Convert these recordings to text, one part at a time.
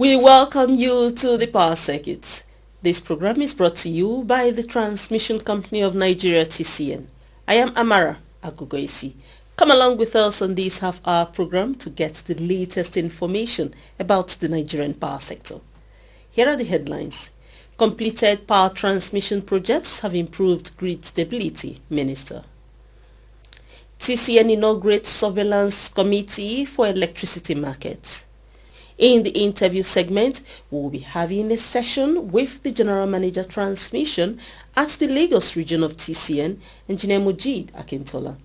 We welcome you to the Power Circuit. This program is brought to you by the Transmission Company of Nigeria, TCN. I am Amara Agugoisi. Come along with us on this half-hour program to get the latest information about the Nigerian power sector. Here are the headlines. Completed power transmission projects have improved grid stability, Minister. TCN inaugurates surveillance committee for electricity markets. In the interview segment, we will be having a session with the General Manager Transmission at the Lagos region of TCN, Engineer Mojid Akintola.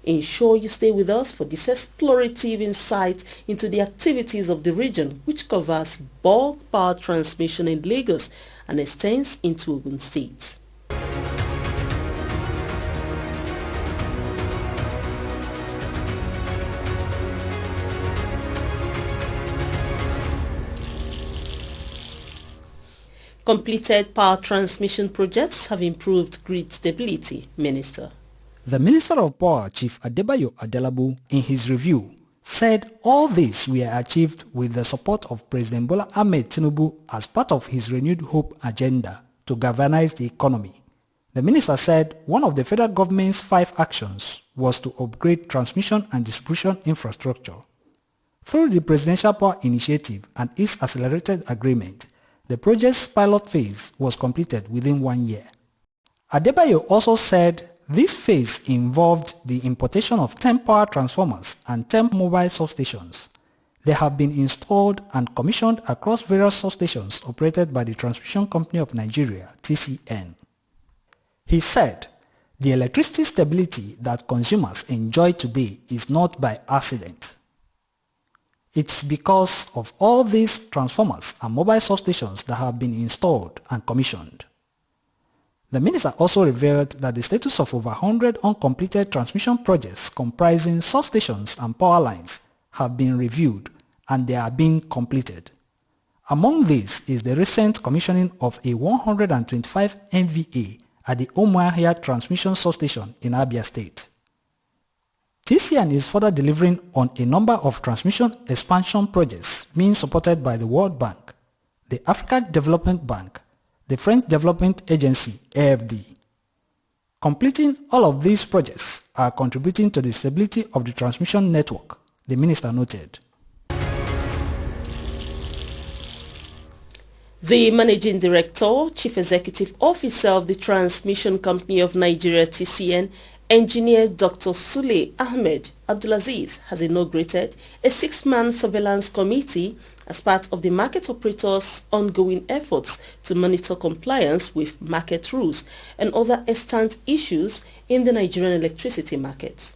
Ensure you stay with us for this explorative insight into the activities of the region, which covers bulk power transmission in Lagos and extends into Ogun State. Completed power transmission projects have improved grid stability, Minister. The Minister of Power, Chief Adebayo Adelabu, in his review, said all this were achieved with the support of President Bola Ahmed Tinubu as part of his renewed hope agenda to galvanize the economy. The minister said one of the federal government's 5 actions was to upgrade transmission and distribution infrastructure. Through the Presidential Power Initiative and its accelerated agreement, the project's pilot phase was completed within 1 year. Adebayo also said this phase involved the importation of 10 power transformers and 10 mobile substations. They have been installed and commissioned across various substations operated by the Transmission Company of Nigeria, TCN. He said, the electricity stability that consumers enjoy today is not by accident. It's because of all these transformers and mobile substations that have been installed and commissioned. The minister also revealed that the status of over 100 uncompleted transmission projects comprising substations and power lines have been reviewed and they are being completed. Among these is the recent commissioning of a 125 MVA at the Umuahia transmission substation in Abia State. TCN is further delivering on a number of transmission expansion projects being supported by the World Bank, the African Development Bank, the French Development Agency AFD. Completing all of these projects are contributing to the stability of the transmission network, the minister noted. The Managing Director, Chief Executive Officer of the Transmission Company of Nigeria, TCN, Engineer Dr. Sule Ahmed Abdulaziz, has inaugurated a 6-man surveillance committee as part of the market operator's ongoing efforts to monitor compliance with market rules and other extant issues in the Nigerian electricity market.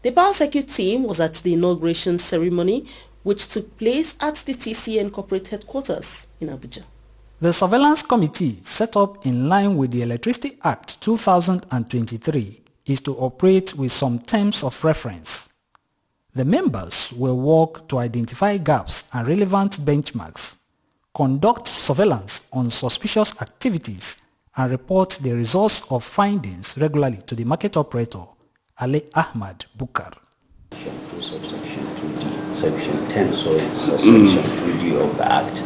The Power Circuit team was at the inauguration ceremony, which took place at the TCN corporate headquarters in Abuja. The surveillance committee, set up in line with the Electricity Act 2023, is to operate with some terms of reference. The members will work to identify gaps and relevant benchmarks, conduct surveillance on suspicious activities, and report the results of findings regularly to the market operator, Ali Ahmad Bukar. Section 2, subsection 2D, section 10, subsection 2D of the Act,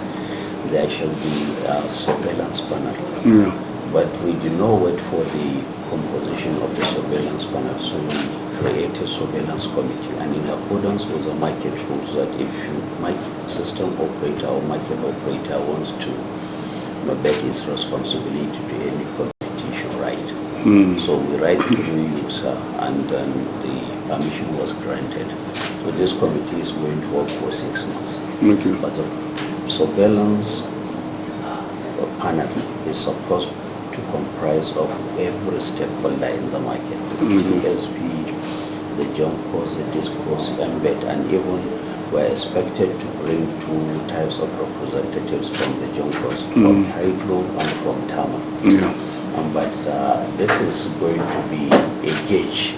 there shall be a surveillance panel. Yeah. But we do not wait for the composition of the surveillance panel, so we create a surveillance committee, and in accordance with the market rules, that if you system operator or market operator wants to bet its responsibility to any competition right. So we write through you, sir, and then the permission was granted. So this committee is going to work for 6 months. Okay. But the surveillance panel is supposed to comprise of every stakeholder in the market, the TSP, the Junkos, the Discos, Embed, and even we're expected to bring 2 types of representatives from the Junkos, from Hydro and from Tama. Yeah. But this is going to be a gauge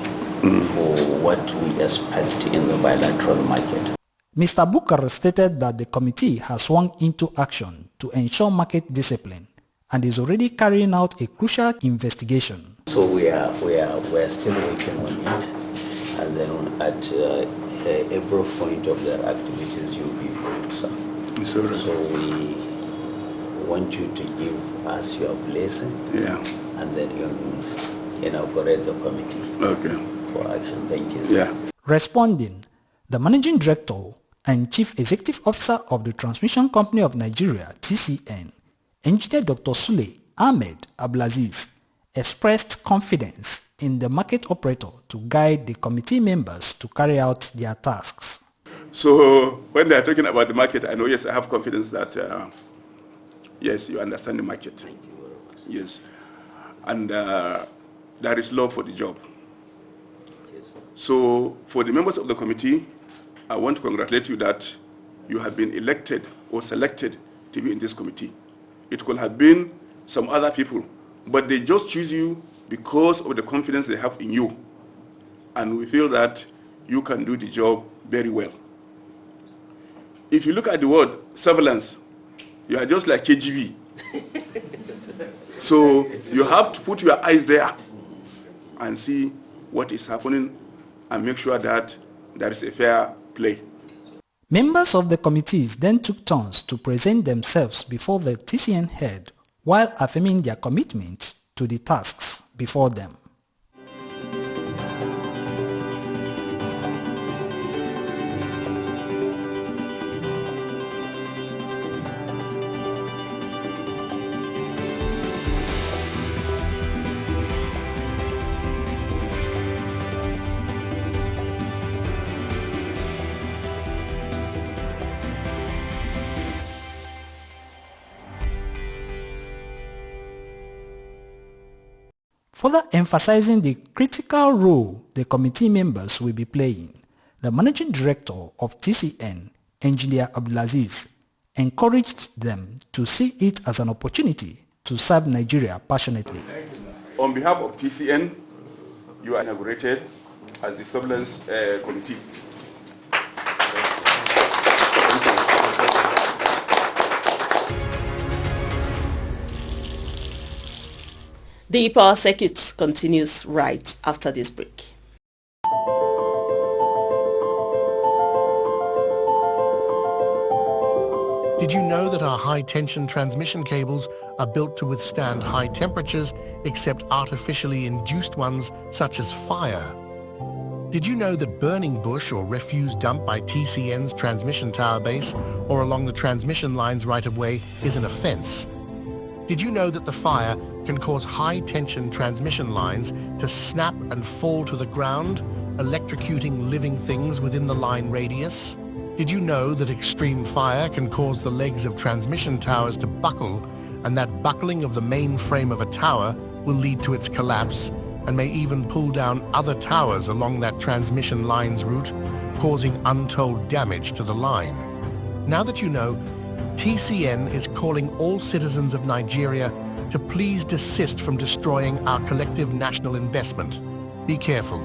for what we expect in the bilateral market. Mr. Bukar stated that the committee has swung into action to ensure market discipline and is already carrying out a crucial investigation. So we are still working on it, and then at every point of their activities you'll be briefed, sir. It's all right. So we want you to give us your blessing, and then you inaugurate the committee for action. Thank you, sir. Responding, the Managing Director and Chief Executive Officer of the Transmission Company of Nigeria, TCN, Engineer Dr. Sule Ahmed Abdulaziz, expressed confidence in the market operator to guide the committee members to carry out their tasks. So when they are talking about the market, I know, yes, I have confidence that, yes, you understand the market. Thank you very much. Yes. And there is love for the job. Yes, sir. So for the members of the committee, I want to congratulate you that you have been elected or selected to be in this committee. It could have been some other people, but they just choose you because of the confidence they have in you. And we feel that you can do the job very well. If you look at the word surveillance, you are just like KGB. So you have to put your eyes there and see what is happening and make sure that there is a fair play. Members of the committees then took turns to present themselves before the TCN head while affirming their commitment to the tasks before them. Further emphasizing the critical role the committee members will be playing, the Managing Director of TCN, Engineer Abdulaziz, encouraged them to see it as an opportunity to serve Nigeria passionately. On behalf of TCN, you are inaugurated as the surveillance committee. The Power Circuit continues right after this break. Did you know that our high-tension transmission cables are built to withstand high temperatures, except artificially induced ones such as fire? Did you know that burning bush or refuse dumped by TCN's transmission tower base or along the transmission line's right-of-way is an offence? Did you know that the fire can cause high-tension transmission lines to snap and fall to the ground, electrocuting living things within the line radius? Did you know that extreme fire can cause the legs of transmission towers to buckle, and that buckling of the main frame of a tower will lead to its collapse and may even pull down other towers along that transmission line's route, causing untold damage to the line? Now that you know, TCN is calling all citizens of Nigeria to please desist from destroying our collective national investment. Be careful.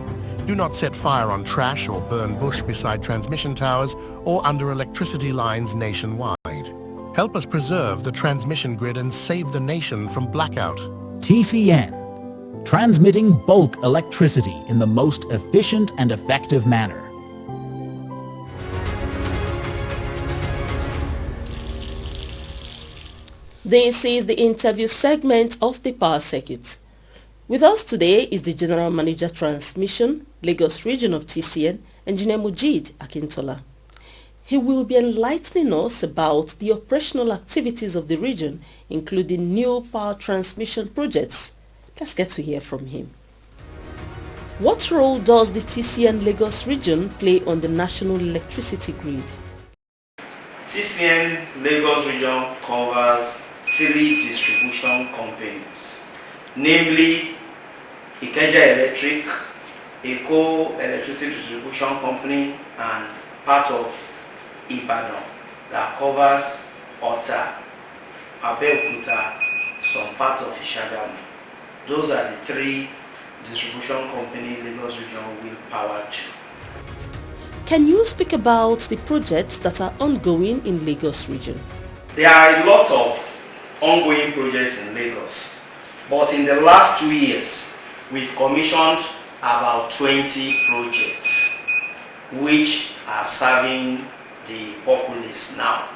Do not set fire on trash or burn bush beside transmission towers or under electricity lines nationwide. Help us preserve the transmission grid and save the nation from blackout. TCN, transmitting bulk electricity in the most efficient and effective manner. This is the interview segment of the Power Circuit. With us today is the General Manager Transmission, Lagos Region of TCN, Engineer Mujid Akintola. He will be enlightening us about the operational activities of the region, including new power transmission projects. Let's get to hear from him. What role does the TCN Lagos region play on the national electricity grid? TCN Lagos region covers 3 distribution companies, namely Ikeja Electric, Eco Electricity Distribution Company, and part of Ibadan that covers Ota, Abeokuta, some part of Ishagamu. Those are the 3 distribution companies Lagos region will power to. Can you speak about the projects that are ongoing in Lagos region? There are a lot of ongoing projects in Lagos, but in the last 2 years, we've commissioned about 20 projects which are serving the populace now.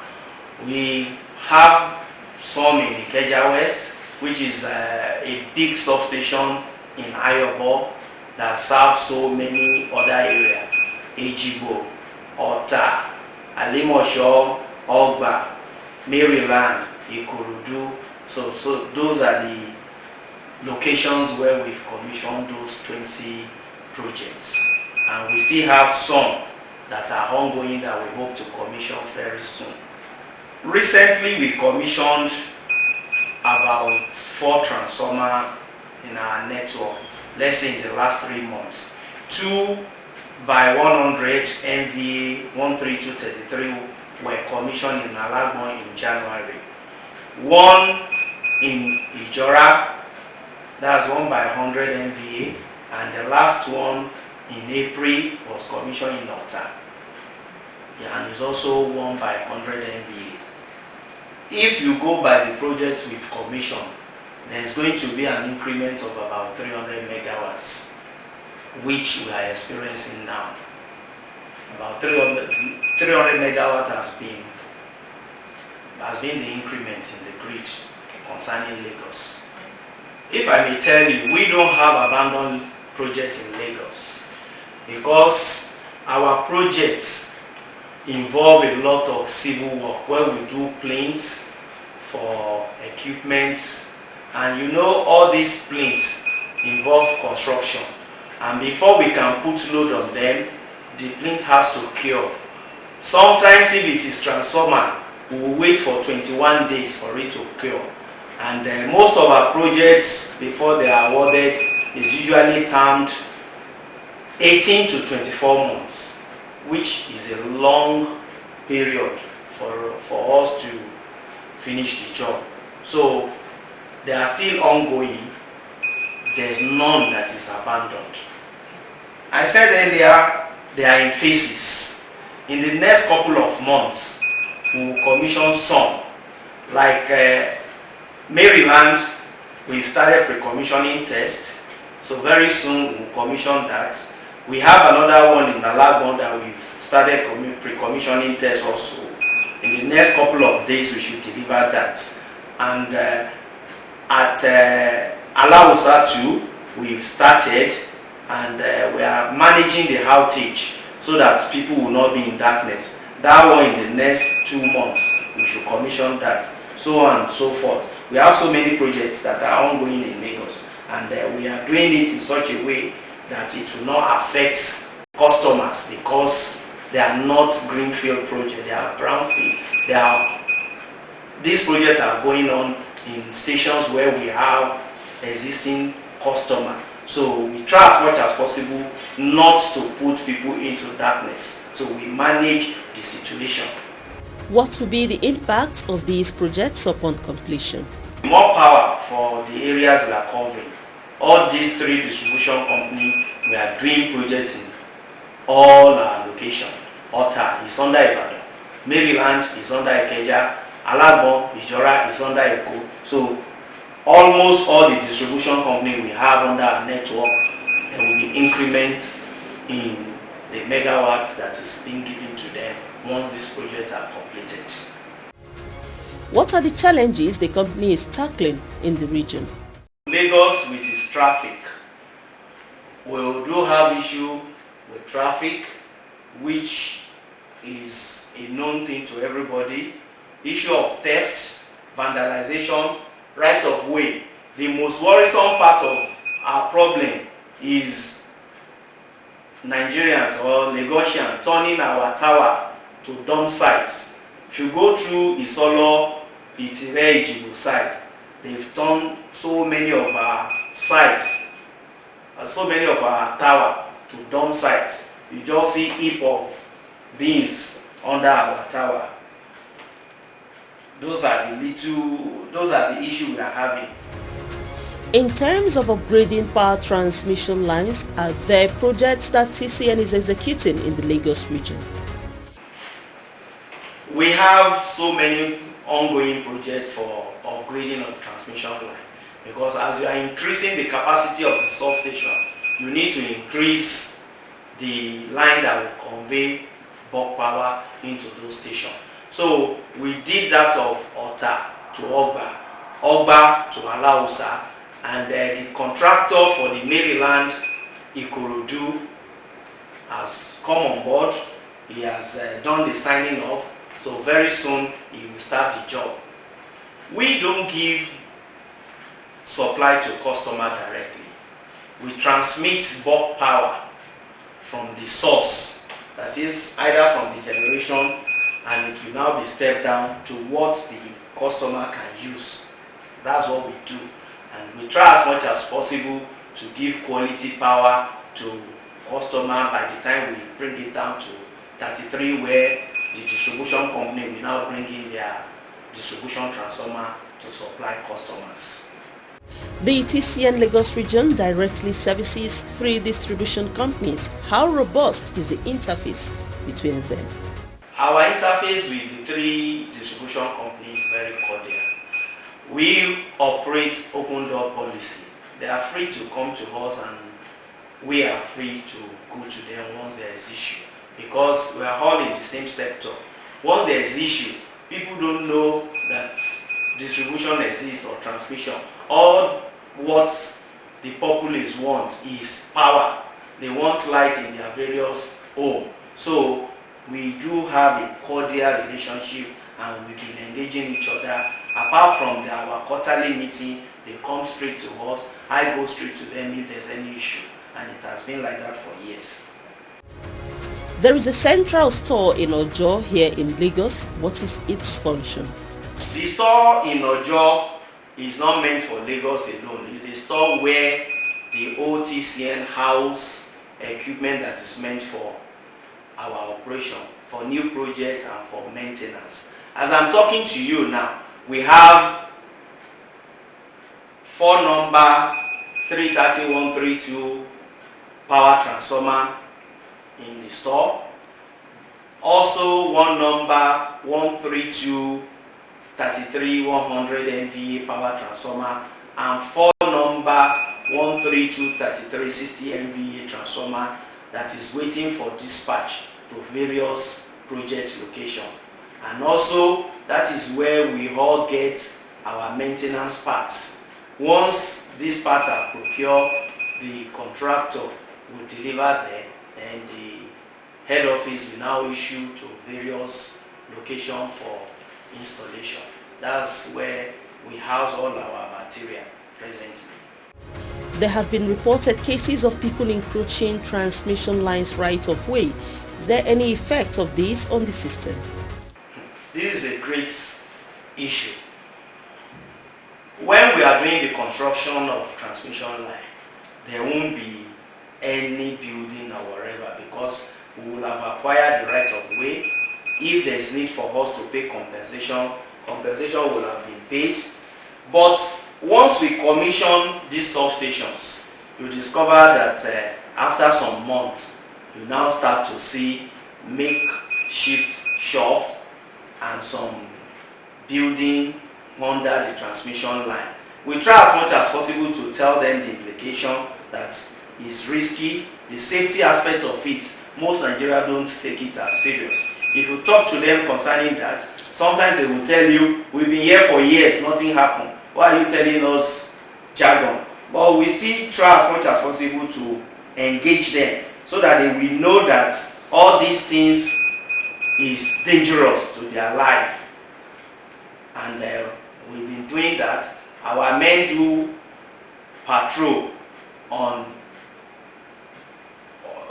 We have some in Ikeja West, which is a big substation in Ayobo that serves so many other areas. Ejibo, Ota, Alimosho, Ogba, Maryland, Ikorodu. So those are the locations where we've commissioned those 20 projects. And we still have some that are ongoing that we hope to commission very soon. Recently, we commissioned about 4 transformers in our network, let's say in the last 3 months. 2 by 100 MVA 13233 were commissioned in Alagbon in January. 1 in Ijora, that's 1 by 100 MVA, and the last one in April was commissioned in Ota. Yeah, and it's also 1 by 100 MVA. If you go by the projects we've commissioned, there's going to be an increment of about 300 megawatts, which we are experiencing now. About 300 megawatt has been the increment in the grid concerning Lagos. If I may tell you, we don't have abandoned projects in Lagos because our projects involve a lot of civil work where we do planes for equipment, and you know all these planes involve construction, and before we can put load on them, the plane has to cure. Sometimes if it is transformer, we will wait for 21 days for it to cure. And most of our projects, before they are awarded, is usually termed 18 to 24 months, which is a long period for us to finish the job. So they are still ongoing. There's none that is abandoned. I said earlier, they are in phases. In the next couple of months, we will commission some. Like Maryland, we've started pre-commissioning tests. So very soon we'll commission that. We have another one in Alagbon that we've started pre-commissioning tests also. In the next couple of days, we should deliver that. And at Alausa too, we've started, and we are managing the outage so that people will not be in darkness. That one in the next 2 months, we should commission that, so on and so forth. We have so many projects that are ongoing in Lagos, and we are doing it in such a way that it will not affect customers because they are not greenfield projects, they are brownfield. These projects are going on in stations where we have existing customer. So we try as much as possible not to put people into darkness. So we manage the situation. What will be the impact of these projects upon completion? More power for the areas we are covering. All these 3 distribution companies, we are doing projects in all our locations. Ota is under Ibadan, Maryland is under Ikeja, Alagbon, Ijora is under Eko. So almost all the distribution companies we have under our network, there will be increments in the megawatts that is being given to them once these projects are completed. What are the challenges the company is tackling in the region? Lagos with its traffic, we do have issue with traffic, which is a known thing to everybody. Issue of theft, vandalization, right of way. The most worrisome part of our problem is Nigerians or Lagosians turning our tower to dump sites. If you go through Isolo, Itire, Ijibo side, they've turned so many of our sites, so many of our tower to dump sites. You just see heap of beans under our tower. Those are the issues we are having. In terms of upgrading power transmission lines, are there projects that TCN is executing in the Lagos region? We have so many ongoing projects for upgrading of transmission line, because as you are increasing the capacity of the substation, you need to increase the line that will convey bulk power into those stations. So we did that of Ota to Ogba, Ogba to Alausa, and the contractor for the Maryland, Ikorodu, has come on board. He has done the signing off, so very soon he will start the job. We don't give supply to customer directly. We transmit bulk power from the source, that is either from the generation, and it will now be stepped down to what the customer can use. That's what we do, and we try as much as possible to give quality power to customer by the time we bring it down to 33, where the distribution company will now bring in their distribution transformer to supply customers. The TCN Lagos region directly services 3 distribution companies. How robust is the interface between them? Our interface with the 3 distribution companies is very cordial. We operate open door policy. They are free to come to us and we are free to go to them once there is issue, because we are all in the same sector. Once there is issue, people don't know that distribution exists or transmission. All what the populace want is power. They want light in their various homes. So we do have a cordial relationship and we've been engaging each other. Apart from our quarterly meeting, they come straight to us. I go straight to them if there's any issue. And it has been like that for years. There is a central store in Ojo here in Lagos. What is its function? The store in Ojo is not meant for Lagos alone. It's a store where the OTCN house equipment that is meant for our operation, for new projects and for maintenance. As I'm talking to you now, we have 4 number 33132 power transformer in the store. Also 1 number 132 33100 MVA power transformer and 4 number 132 3360 MVA transformer that is waiting for dispatch to various project locations. And also that is where we all get our maintenance parts. Once these parts are procured, the contractor will deliver them and the head office will now issue to various locations for installation. That's where we house all our material presently. There have been reported cases of people encroaching transmission lines right of way. Is there any effect of this on the system? This is a great issue. When we are doing the construction of transmission line, there won't be any building or whatever, because we will have acquired the right of way. If there is need for us to pay compensation, compensation will have been paid. But once we commission these substations, you discover that after some months, you now start to see makeshift shop and some building under the transmission line. We try as much as possible to tell them the implication that is risky, the safety aspect of it. Most Nigerians don't take it as serious. If you talk to them concerning that, sometimes they will tell you, we've been here for years, nothing happened. Why are you telling us jargon? But we still try as much as possible to engage them so that they will know that all these things is dangerous to their life. And we've been doing that. Our men do patrol on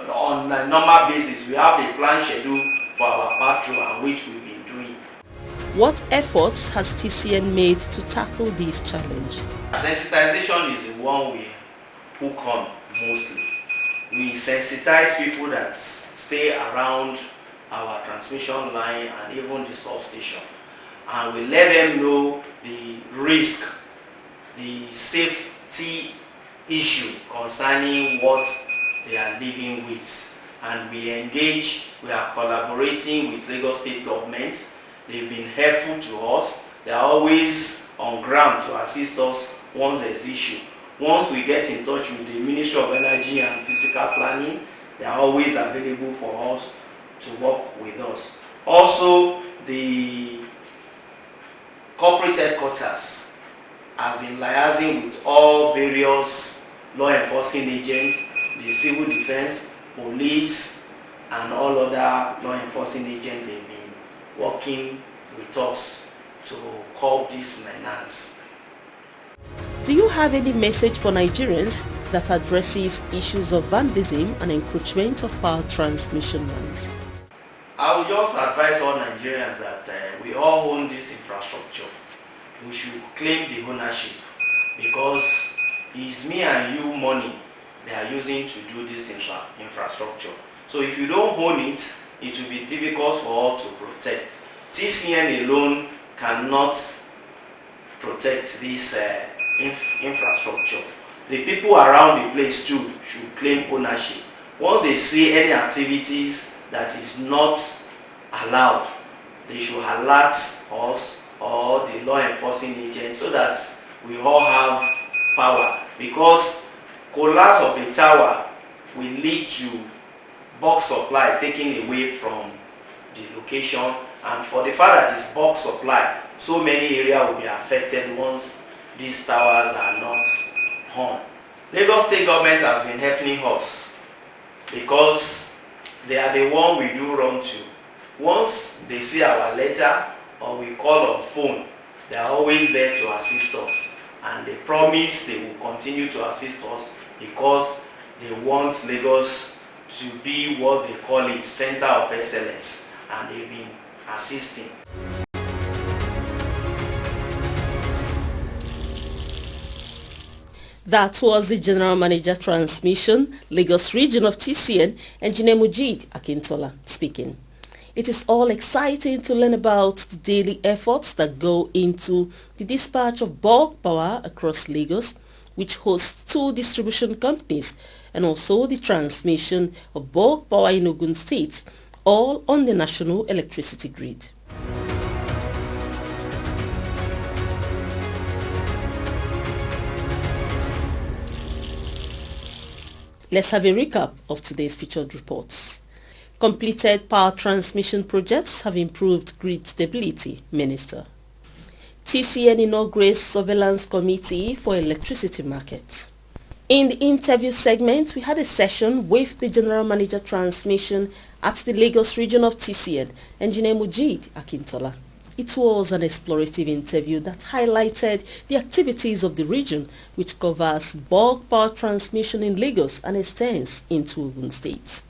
a normal basis. We have a planned schedule for our patrol, and which we've been doing. What efforts has TCN made to tackle this challenge? Sensitization is the one we hook on mostly. We sensitize people that stay around our transmission line and even the substation, and we let them know the risk, the safety issue concerning what they are living with. And we engage, we are collaborating with Lagos State government. They've been helpful to us. They are always on ground to assist us once there's issue. Once we get in touch with the Ministry of Energy and Physical Planning, they are always available for us to work with us. Also, the corporate headquarters has been liaising with all various law enforcing agents, the civil defense, police, and all other law enforcing agents. They've been working with us to curb this menace. Do you have any message for Nigerians that addresses issues of vandalism and encroachment of power transmission lines? I would just advise all Nigerians that we all own this infrastructure. We should claim the ownership, because it's me and you money they are using to do this infrastructure. So if you don't own it, it will be difficult for us to protect. TCN alone cannot protect this infrastructure. The people around the place too should claim ownership. Once they see any activities that is not allowed, they should alert us or the law enforcing agent, so that we all have power. Because collapse of a tower will lead to bulk supply taken away from the location, and for the fact that it's bulk supply, so many areas will be affected once these towers are not on. Lagos State government has been helping us because they are the one we do run to. Once they see our letter or we call on phone, they are always there to assist us, and they promise they will continue to assist us because they want Lagos to be what they call it, center of excellence, and they've been assisting. That was the General Manager Transmission, Lagos Region of TCN, Engineer Mujid Akintola speaking. It is all exciting to learn about the daily efforts that go into the dispatch of bulk power across Lagos, which hosts 2 distribution companies, and also the transmission of bulk power in Ogun State, all on the national electricity grid. Let's have a recap of today's featured reports. Completed power transmission projects have improved grid stability, Minister. TCN inaugurates surveillance committee for electricity market. In the interview segment, we had a session with the General Manager Transmission at the Lagos region of TCN, Engineer Mujid Akintola. It was an explorative interview that highlighted the activities of the region, which covers bulk power transmission in Lagos and extends into Ogun State.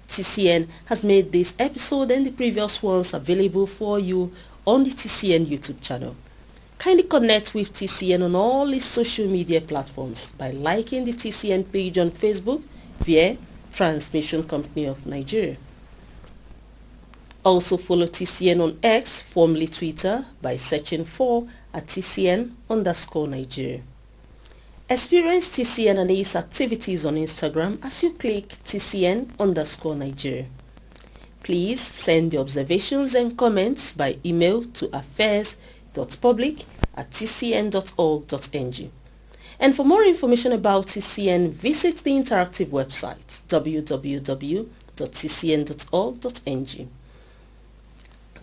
TCN has made this episode and the previous ones available for you on the TCN YouTube channel. Kindly connect with TCN on all its social media platforms by liking the TCN page on Facebook via Transmission Company of Nigeria. Also follow TCN on X, formerly Twitter, by searching for @TCN_Nigeria. Experience TCN and its activities on Instagram as you click TCN_Nigeria. Please send your observations and comments by email to affairs.public@tcn.org.ng. And for more information about TCN, visit the interactive website www.tcn.org.ng.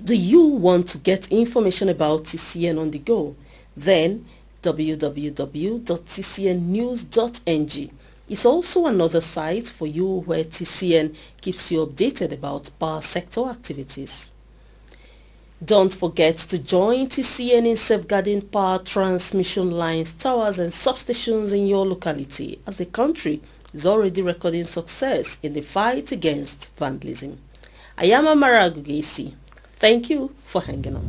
Do you want to get information about TCN on the go? Then www.tcnnews.ng is also another site for you where TCN keeps you updated about power sector activities. Don't forget to join TCN in safeguarding power transmission lines, towers and substations in your locality, as the country is already recording success in the fight against vandalism. I am Amara Agugesi. Thank you for hanging on.